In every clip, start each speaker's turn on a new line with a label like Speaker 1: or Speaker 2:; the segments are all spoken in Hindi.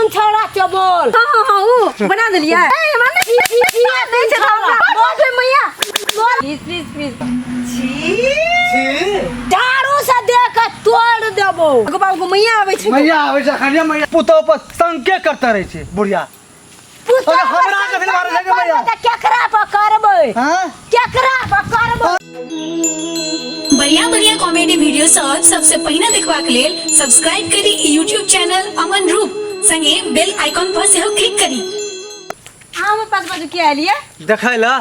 Speaker 1: कौन छौड़ा चबोल?
Speaker 2: हां वो बना दिलिए। ए माने नहीं छै हमरा बोल मैया बोल प्लीज
Speaker 1: छी दारू से देख के तोड़ देबो।
Speaker 2: बाबू मैया आबै छै।
Speaker 3: मैया आबै छै खनिया मैया पुतो पर संके करता रहे छै बुढ़िया।
Speaker 1: पुतो
Speaker 3: हमरा के फिर मारे लगे मैया।
Speaker 1: त केकरा पर करबै?
Speaker 3: हां
Speaker 1: केकरा पर करबै?
Speaker 4: बढ़िया कॉमेडी वीडियो सबसे पहिने देखबाक लेल सब्सक्राइब करी YouTube चैनल अमन रूप संगे बेल आइकन पर सेहो क्लिक करी।
Speaker 2: हम पास बाजू के आलिए
Speaker 3: देखै ला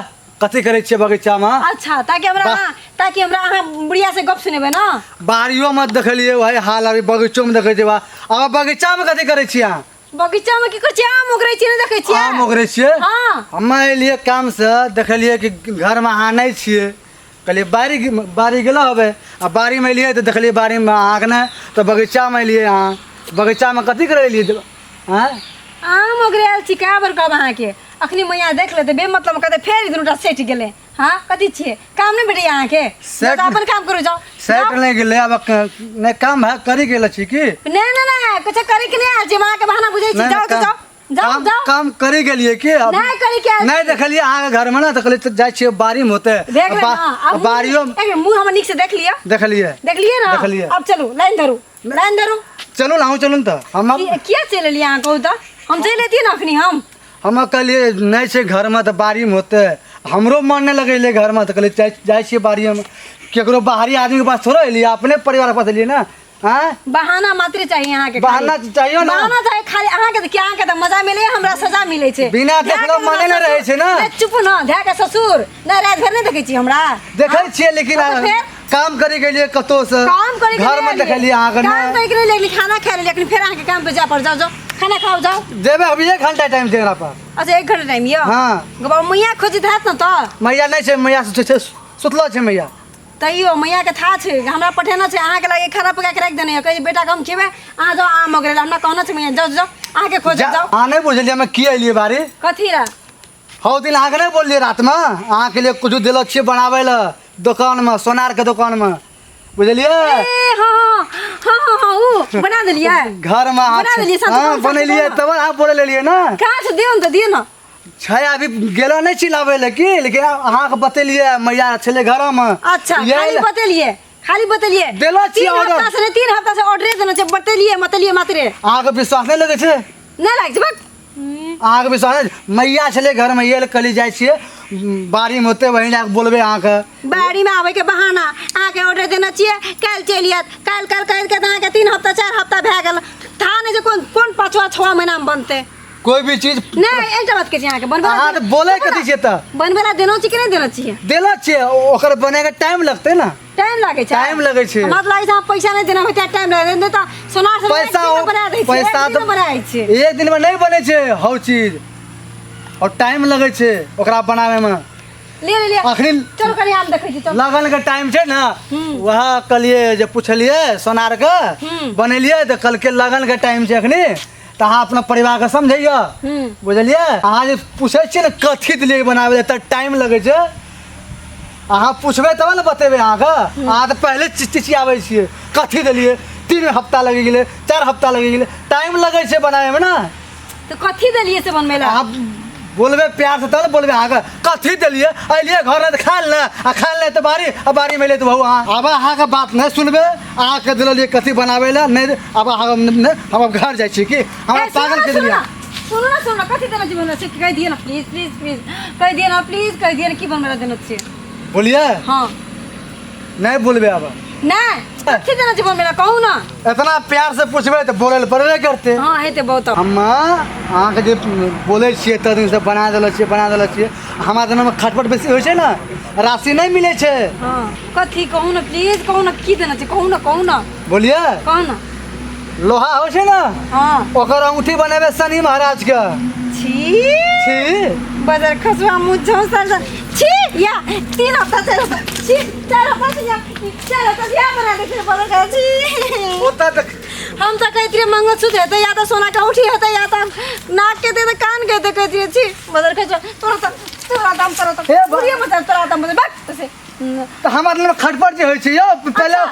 Speaker 3: कथि करे छियै बगीचा में?
Speaker 2: अच्छा ताकि हमरा अहाँ बुढ़िया से गप सुनेबे ना।
Speaker 3: बारियो में देखलिए भाई हाल अभी बगीचो में देखे जेबा। अब बगीचा में कथि करे छियै अहाँ?
Speaker 2: बगीचा में की कहै छी आम ओगरै छी ना देखै छी।
Speaker 3: आम ओगरै छियै?
Speaker 2: हां
Speaker 3: हम एलिए काम से देखलिए कि घर में अहाँ नहीं छियै। कहलिए बारी गेलो हबे आ बारी में एलिए तो देखलिए बारी में अहाँ ने तो बगीचा में एलिए। अहाँ बगीचा में कथि करे एलिए? हां
Speaker 2: आम ओगरै आल छी का बर कहब अहाँ के अखनी मैया देख लेते बे मतलब कहते फेर दुनुटा सेट गेले। हां कथि छियै काम नहीं भेटै अहाँ के
Speaker 3: सेट
Speaker 2: अपन काम करू जाओ।
Speaker 3: सेट नहीं गेले अब नहीं काम है करी गेल छी की?
Speaker 2: नहीं कुछ करे के नहीं आल छी मां के बहाना बुझै छी। जाओ तो जाओ
Speaker 3: काम करी गेलिए की? अब
Speaker 2: नहीं करी के
Speaker 3: नहीं देखलिए अहाँ के घर में ना तो कहलिए जाय छियै बारी में होते
Speaker 2: देख ले ना
Speaker 3: बारियो
Speaker 2: एक मुंह हम निक से देख लिया
Speaker 3: देखलिए
Speaker 2: ना
Speaker 3: देखलिए।
Speaker 2: अब चलो लाइन धरू
Speaker 3: चलो ना चलून तो हम
Speaker 2: क्या चल लिया अहाँ कहू तो हम चल लेती ना अखनी
Speaker 3: हम कहलिए नहीं छै घर में तो बारी में होते हमरो मन नहीं लगेले घर में तो कहलिए जाय छियै बारी में। केकरो बाहरी आदमी के पास थोड़ा एलिए अपने परिवार के पास एलिए ना। हां
Speaker 2: बहाना मात्र चाहिए अहाँ के
Speaker 3: बहाना चाहिए ना।
Speaker 2: बहाना चाहिए खाली अहाँ के क्या के मजा मिले हमरा सजा मिले छै।
Speaker 3: बिना देखलो मने न रहे छै ना।
Speaker 2: चुप ना ध्या के ससुर ना रात भर नहीं देखे छी हमरा
Speaker 3: देखै छियै लेकिन काम करे के लिए कतो से घर में देखलिए अहाँ के
Speaker 2: काम करे के लिए खाना खाए ले लेकिन फिर अहाँ के काम पे जा पड़ जाओ खाना खाओ जाओ।
Speaker 3: जेबे अभी 1 घंटा टाइम छै हमरा पास।
Speaker 2: अच्छा 1 घंटा टाइम यो।
Speaker 3: हां
Speaker 2: गबा मैया खोजित हात न त
Speaker 3: मैया नहीं छै मैया सुतलो छै मैया।
Speaker 2: तैयो मैया के था छै हमरा पठेना छै अहाँ के लागे खाना पका के रख देने है कहि बेटा हम खेबे अहाँ जाओ आम ओगरे हमरा कहना छै मैया जाओ अहाँ के खोज जाओ।
Speaker 3: अहाँ नहीं बुझलिए मैं की एलिए बारी
Speaker 2: कथि रा
Speaker 3: हौ दिन अहाँ के नहीं बोलिए रात में अहाँ के लिए कुछ दिलो छियै बनावे ला दुकान में सोनार के दुकान में बुझलिए?
Speaker 2: ए हां ओ बना देलिए
Speaker 3: घर में
Speaker 2: बना देलिए
Speaker 3: हां बनलिए तब अहाँ बोले लेलिए ना।
Speaker 2: का से दियो ना
Speaker 3: छै अभी गेलो नहीं चिल्लावे ले की लेकिन अहाँ के बतेलिए मैया छले घर में।
Speaker 2: अच्छा खाली बतेलिए
Speaker 3: देलो छी ऑर्डर
Speaker 2: 3 हफ्ता से ऑर्डर देना छै बतेलिए मात्रे
Speaker 3: अहाँ के विश्वास नहीं लगे छै?
Speaker 2: नहीं लाग छै बक
Speaker 3: अहाँ के विश्वास मैया छले घर में ये कली जाय छियै बारी में होते वहीं जाके बोलबे अहाँ के
Speaker 2: बाड़ी में आवे के बहाना अहाँ के ऑर्डर देना चाहिए कल चलियत कल के अहाँ के 3 हफ्ता 4 हफ्ता भए गेल था नहीं जे कौन 5वां महीना में बनते
Speaker 3: कोई भी चीज
Speaker 2: नहीं एकटा बात के अहाँ के बनबे
Speaker 3: अहाँ तो बोले कथि छै त
Speaker 2: बनबेला देनो छी कि नहीं देना चाहिए?
Speaker 3: देला छै ओकर बने के टाइम लगते ना।
Speaker 2: टाइम लागे छै हमरा लागे छै पैसा नहीं देना होते टाइम लगे नहीं तो सोनार से पैसा तो बनाए छै
Speaker 3: एक दिन में नहीं बने छै हर चीज और टाइम लगे छै ओकरा बनावे में।
Speaker 2: ले
Speaker 3: अखनी
Speaker 2: चल कनी आम देखै छी
Speaker 3: लगन के टाइम छै ना वह कलिए जे पूछलिए सोनार के बनेलिए तो कल के लगन के टाइम छै अखनी तो अहाँ अपना परिवार के समझिए बुझलिए? अहाँ जे पूछे छियै ना कथी दिलिए बनावे त टाइम लगे छै अहाँ पूछबे तब ना बतेबे अहाँ के। अहाँ तो पहले चिचियावे छियै कथी दिलिए 3 हफ्ता लगे गेले 4 हफ्ता लगे गेले टाइम लगे छै बनावे में ना।
Speaker 2: तो कथी देलिए से बनबेला
Speaker 3: आप बोलबे प्यार से तब बोलबे अहाँ के कथी दिलिए अलिए घर में खा ले आ खा ले तो बारी में ले तो बहु अब अहाँ के बात नहीं सुनबे अहाँ के दिलिए कथी बनावे ला नहीं अब हम घर जाय छी की हम पागल के दिलिए।
Speaker 2: सुनो ना कथी देना जीवन से कह दिए ना प्लीज कह दिए ना की बनबेला देना चाहिए
Speaker 3: बोलिए?
Speaker 2: हां
Speaker 3: नहीं बोलबे अब
Speaker 2: नहीं कथी देना जीवन मेरा कहू ना
Speaker 3: इतना प्यार से पूछबे तो बोले पड़े करते।
Speaker 2: हां हेते बहुत
Speaker 3: हम अहाँ के जे बोले छियै त दिन से बना देले छियै हमरा दिन में खटपट बेसी होय छै ना राशि नहीं मिले छै।
Speaker 2: हां कथी कहू ना प्लीज कहू ना की देना छै कहू ना
Speaker 3: बोलिए?
Speaker 2: कहू ना
Speaker 3: लोहा हो छै ना
Speaker 2: हां
Speaker 3: ओकर अंगूठी बनेबे शनि महाराज के। छी
Speaker 2: बाजार खसवा मुझो सर छी या 3 हफ्ता से छी 4 हफ्ता से या 4 हफ्ता से बना दे फिर बोल का छी
Speaker 3: होता तो
Speaker 2: हम तो कहते मंगलसूत्र है या तो सोना का अंगूठी है या तो नाक के दे कान के दे कहती छी बाजार खसवा तोरा दाम करो तो बुढ़िया मत तोरा दाम बस तो से
Speaker 3: तो हमारे में खटपट जे होय छै यो पहले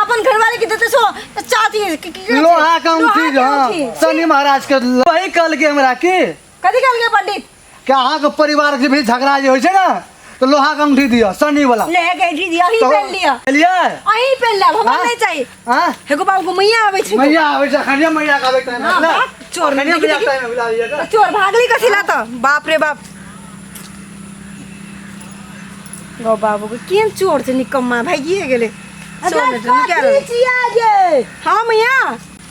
Speaker 2: अपन घरवाले के देते सो चाहती है
Speaker 3: लोहा का अंगूठी जो शनि महाराज के वही कल के हमरा की
Speaker 2: कथी कल के पंडित
Speaker 3: क्या अहाँ के परिवार के भी झगड़ा जे होइ छै ना तो लोहा का अंगूठी दिया शनि वाला
Speaker 2: ले के दी दिया ही
Speaker 3: तो
Speaker 2: पहन लिया
Speaker 3: लिया
Speaker 2: अही पहन लिया भगवान
Speaker 3: हाँ?
Speaker 2: नहीं चाहिए
Speaker 3: हां
Speaker 2: हेगो बाबू को मैया आवे छै
Speaker 3: मैया आवे छै खनिया मैया का आवे टाइम
Speaker 2: हाँ,
Speaker 3: ना
Speaker 2: चोर
Speaker 3: खनिया
Speaker 2: देखी,
Speaker 3: मैया
Speaker 2: देखी।
Speaker 3: टाइम बुला लिया का
Speaker 2: चोर भागली कथी ला तो बाप रे बाप गो बाबू को केन चोर से निकम्मा भागिए गेले चोर ने तो क्या रे
Speaker 1: गे
Speaker 2: हां मैया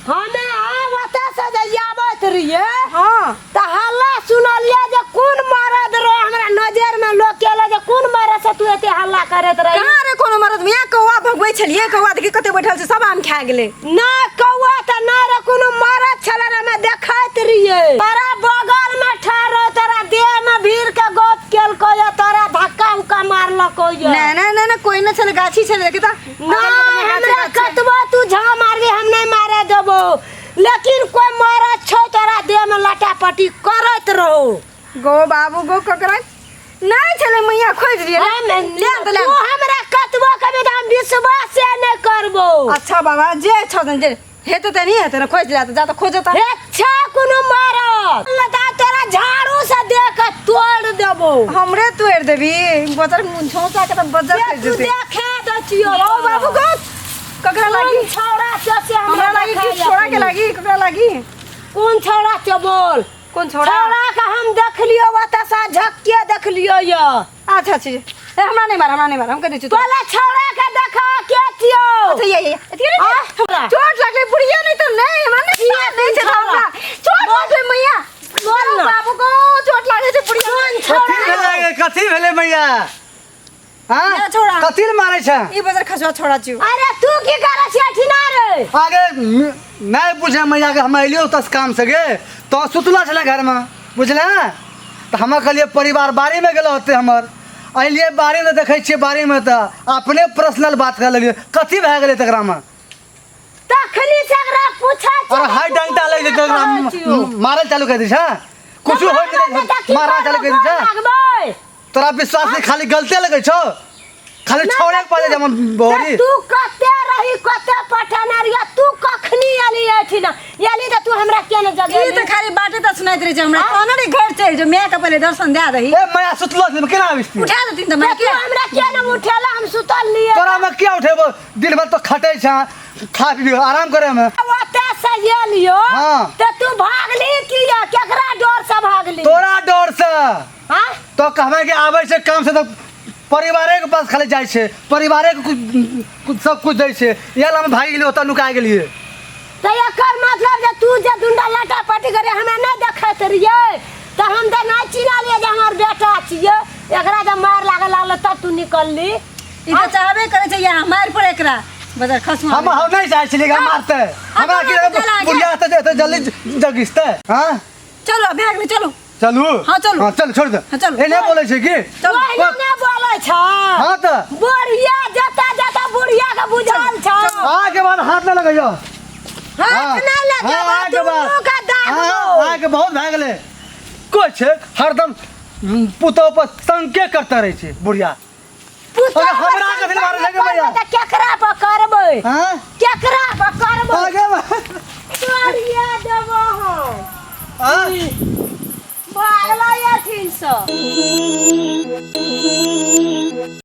Speaker 1: हमें आवत से जावत रहिए
Speaker 2: हां
Speaker 1: त हल्ला सुनलिए जे कौन मरद रो हमरा नजर में लोग केले जे कौन मरद से तू एते हल्ला करत रही
Speaker 2: कहां रे कोनो मरद मैया कौवा भगबै छलिए कौवा देखि कते बैठल छै सब आम खा गेले
Speaker 1: ना कौआ त ना रे कोनो मरद छले रे में देखैत रहिए तोरा बगल में ठारो तोरा देह में भीड़ के गोप केल को या तोरा धक्का उका मारल को या
Speaker 2: ना कोई ना चले गाछी चले देखता
Speaker 1: ना हमरा कतबो तू झा मारबे हम नहीं मारे देबो लेकिन कोई मरद छौ तोरा देह में लटापटी करत रहो
Speaker 2: गो बाबू गो ककरा नहीं चले मैया खोज दिए ले
Speaker 1: तू हमरा कतबो कभी हम विश्वास से नहीं करबो
Speaker 2: अच्छा बाबा जे छ जे हेते त नहीं हेते ना खोज ले जा तो खोजता
Speaker 1: अच्छा कोनो मरद लता तोरा झाड़ू से देख के तोड़ देबो
Speaker 2: हमरे तोड़ देबी बतर झोंसा के त बजर कर
Speaker 1: तू
Speaker 2: देते
Speaker 1: देखा दचियो
Speaker 2: गो बाबू गो ककरा लागी
Speaker 1: छौड़ा से
Speaker 2: हमरा लागी कि छोड़ा के लागी ककरा लागी
Speaker 1: कौन छौड़ा के बोल
Speaker 2: कौन छोड़ा
Speaker 1: छौड़ा के हम देख लियो बतासा झक्के देख लियो या
Speaker 2: अच्छा ए हमरा नहीं मार हम कह दै छी
Speaker 1: तोला छौड़ा के देखा के छियो
Speaker 2: अच्छा ये
Speaker 1: हमरा
Speaker 2: चोट लागले बुढ़िया नहीं तो नहीं हमने नहीं चला हमरा चोट लागले मैया
Speaker 1: बोल ना।
Speaker 2: बाबू को चोट लागे छै बुढ़िया
Speaker 3: कथी भेले मैया हां
Speaker 2: मेरा छोड़ा।
Speaker 3: कथी ले मारे छै
Speaker 2: ई बजर खसवा छोड़ा छु
Speaker 1: अरे तू की करे छी अठिना रे
Speaker 3: आगे नहीं बुझे मैया के हम अलियो तस काम से गे तो सुतला छले घर में बुझले तो हम कहलिए परिवार बारी में गेलो होते हमर अलिए बारी में देखे छिए बारी में तो अपने पर्सनल बात कर लगे कथी भए गेले तकरा में
Speaker 1: तखनी सगरा पूछा
Speaker 3: और हाई डंटा लग जे मारल चालू कर दी छ कुछ हो के मारना चालू कर दी छ तोरा विश्वास नहीं खाली गलते लगे छो खाली छोड़े के पड़े जम बोरी
Speaker 1: तू कते रही कते पठनरिया तू कखनी आली अठिना याली त तू हमरा के न जगह
Speaker 2: ई त खाली बाटे त सुनाइत रहे छै हमरा कोना रे घर चल जो मैं के पहले दर्शन दे दही
Speaker 3: ए मैं सुतलो में केना आबिस्ती
Speaker 2: उठा देती त मैं
Speaker 1: तू हमरा के न उठेला हम सुतल लिए
Speaker 3: तोरा में क्या उठेबो दिन भर तो खटे छ खा पी आराम करे में
Speaker 1: ओते से ये लियो
Speaker 3: हाँ।
Speaker 1: त तू भागली किया केकरा डर से भागली
Speaker 3: तोरा डर से
Speaker 1: हां
Speaker 3: तो कहबे कि आबै से काम से तो परिवारे के पास खाली जाय छे परिवारे के कुछ सब कुछ दै छे याला हम भाग गेलिए ओता नुका गेलिए
Speaker 1: त एकर मतलब जे तू जे दुंडा लाटा पाटी करे हमरा नहीं देखत रहिए त हम त ना चिना लिए जे हमर बेटा छिए एकरा जे मार लागल तब तू निकलली
Speaker 2: ई त चाहबे करे छै या मार पड़े एकरा बजर खसवा
Speaker 3: हम नहीं चाहे छलिए कि मारते हमरा की बुढ़िया त जल्दी जगिसते हां
Speaker 2: चलो भाग ले चलो
Speaker 3: चलू
Speaker 2: हाँ, चलू।
Speaker 3: हां चल छोड़ दे
Speaker 2: हाँ, चलू।
Speaker 3: ए नहीं बोले छे की
Speaker 2: चलो
Speaker 1: ओहिना ने बोलै छ
Speaker 3: हां त
Speaker 1: बुढ़िया जता बुढ़िया के बुझाल छ
Speaker 3: आगे बाद हाथ न लगाइयो
Speaker 1: हाथ नहीं लगे
Speaker 3: आगे बाद
Speaker 1: का दाग लो
Speaker 3: आगे बहुत भाग गेले कुछ हरदम पुतो पर संके करते रहे छे बुढ़िया
Speaker 1: पुतवा
Speaker 3: अरे हमरा के फिर मारे लगे भैया
Speaker 1: त केकरा पर करबै
Speaker 3: हां
Speaker 1: केकरा पर करबै
Speaker 3: आगे बाद
Speaker 1: तोरिया देबो
Speaker 3: हां
Speaker 1: भागला या 300